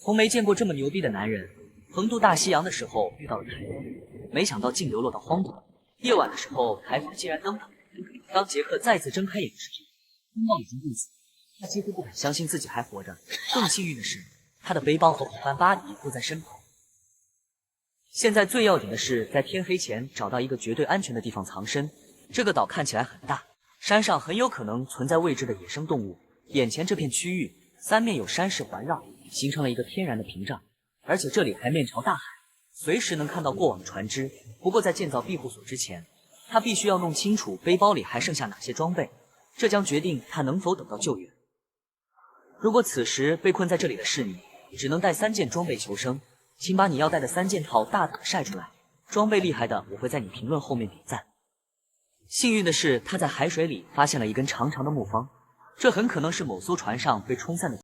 从没见过这么牛逼的男人。横渡大西洋的时候遇到了台风，没想到竟流落到荒岛。夜晚的时候，台风竟然登岛。当杰克再次睁开眼时，风暴已经过去，他几乎不敢相信自己还活着。更幸运的是，他的背包和伙伴巴迪都在身旁。现在最要紧的是在天黑前找到一个绝对安全的地方藏身。这个岛看起来很大，山上很有可能存在未知的野生动物。眼前这片区域三面有山势环绕，形成了一个天然的屏障，而且这里还面朝大海，随时能看到过往的船只。不过在建造庇护所之前，他必须要弄清楚背包里还剩下哪些装备，这将决定他能否等到救援。如果此时被困在这里的是你，只能带3件装备求生，请把你要带的3件套大胆晒出来，装备厉害的我会在你评论后面点赞。幸运的是，他在海水里发现了一根长长的木方，这很可能是某艘船上被冲散的